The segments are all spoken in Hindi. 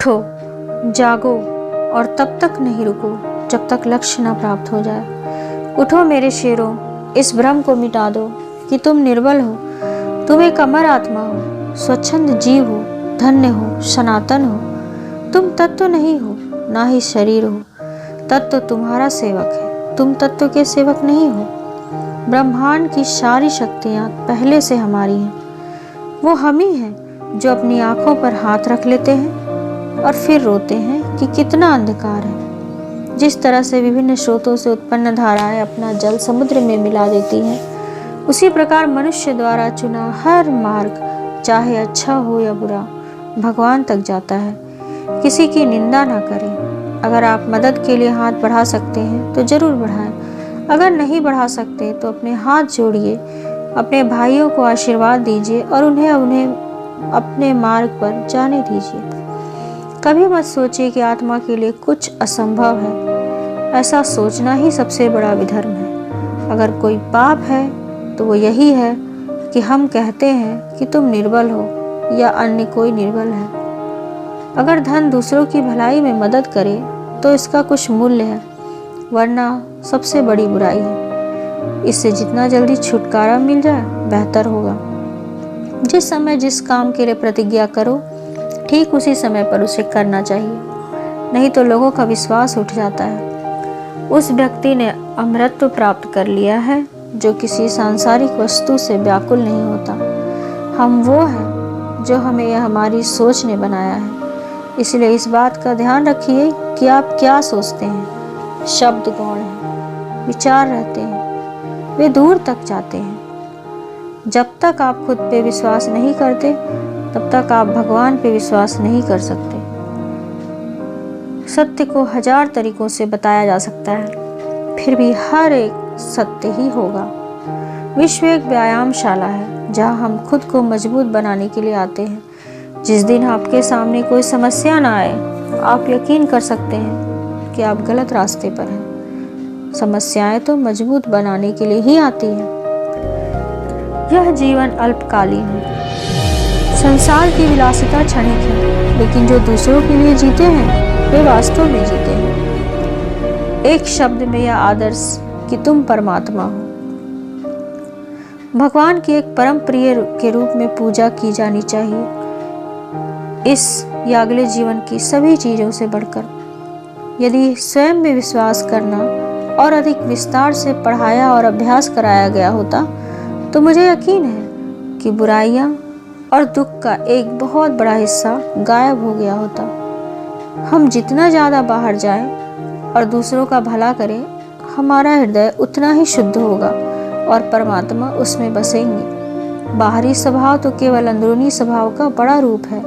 उठो, जागो और तब तक नहीं रुको जब तक लक्ष्य न प्राप्त हो जाए। उठो मेरे शेरों, इस भ्रम को मिटा दो कि तुम निर्बल हो। तुम एक अमर आत्मा हो, स्वच्छंद जीव हो, धन्य हो, सनातन हो। तुम तत्व नहीं हो, ना ही शरीर हो। तत्व तुम्हारा सेवक है, तुम तत्व के सेवक नहीं हो। ब्रह्मांड की सारी शक्तियाँ पहले से हमारी हैं। वो हम ही हैं जो अपनी आंखों पर हाथ रख लेते हैं और फिर रोते हैं कि कितना अंधकार है। जिस तरह से विभिन्न स्रोतों से उत्पन्न धाराएं अपना जल समुद्र में मिला देती हैं, उसी प्रकार मनुष्य द्वारा चुना हर मार्ग, चाहे अच्छा हो या बुरा, भगवान तक जाता है। किसी की निंदा ना करें। अगर आप मदद के लिए हाथ बढ़ा सकते हैं तो जरूर बढ़ाएं। अगर नहीं बढ़ा सकते तो अपने हाथ जोड़िए, अपने भाइयों को आशीर्वाद दीजिए और उन्हें अपने मार्ग पर जाने दीजिए। कभी मत सोचिए कि आत्मा के लिए कुछ असंभव है। ऐसा सोचना ही सबसे बड़ा विधर्म है। अगर कोई पाप है तो वो यही है कि हम कहते हैं कि तुम निर्बल हो या अन्य कोई निर्बल है। अगर धन दूसरों की भलाई में मदद करे तो इसका कुछ मूल्य है, वरना सबसे बड़ी बुराई है। इससे जितना जल्दी छुटकारा मिल जाए बेहतर होगा। जिस समय जिस काम के लिए प्रतिज्ञा करो, ठीक उसी समय पर उसे करना चाहिए, नहीं तो लोगों का विश्वास उठ जाता है। उस व्यक्ति ने अमरत्व प्राप्त कर लिया है जो किसी सांसारिक वस्तु से व्याकुल नहीं होता। हम वो हैं जो हमें यह हमारी सोच ने बनाया है। इसलिए इस बात का ध्यान रखिए कि आप क्या सोचते हैं। शब्द गौण हैं, विचार रहते हैं, वे दूर तक जाते हैं। जब तक आप खुद पे विश्वास नहीं करते तब तक आप भगवान पे विश्वास नहीं कर सकते। सत्य को 1000 तरीकों से बताया जा सकता है, फिर भी हर एक सत्य ही होगा। विश्व एक व्यायामशाला है जहाँ हम खुद को मजबूत बनाने के लिए आते हैं। जिस दिन आपके सामने कोई समस्या ना आए, आप यकीन कर सकते हैं कि आप गलत रास्ते पर हैं। समस्याएं तो मजबूत बनाने के लिए ही आती हैं। यह जीवन अल्पकालीन है। संसार की विलासिता क्षणिक है, लेकिन जो दूसरों के लिए जीते हैं वे वास्तव में जीते हैं। एक शब्द में यह आदर्श कि तुम परमात्मा हो। भगवान की एक परम प्रिय के रूप में पूजा की जानी चाहिए, इस या अगले जीवन की सभी चीजों से बढ़कर। यदि स्वयं में विश्वास करना और अधिक विस्तार से पढ़ाया और अभ्यास कराया गया होता तो मुझे यकीन है कि बुराइयां और दुख का एक बहुत बड़ा हिस्सा गायब हो गया होता। हम जितना ज़्यादा बाहर जाएं और दूसरों का भला करें, हमारा हृदय उतना ही शुद्ध होगा और परमात्मा उसमें बसेंगे। बाहरी स्वभाव तो केवल अंदरूनी स्वभाव का बड़ा रूप है।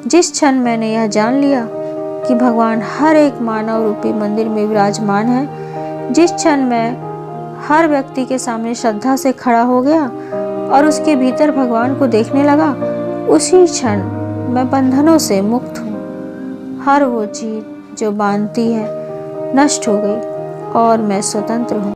जिस क्षण मैंने यह जान लिया कि भगवान हर एक मानव रूपी मंदिर में विराजमान है, जिस क्षण मैं हर व्यक्ति के सामने श्रद्धा से खड़ा हो गया और उसके भीतर भगवान को देखने लगा, उसी क्षण मैं बंधनों से मुक्त हूँ। हर वो चीज जो बांधती है नष्ट हो गई और मैं स्वतंत्र हूँ।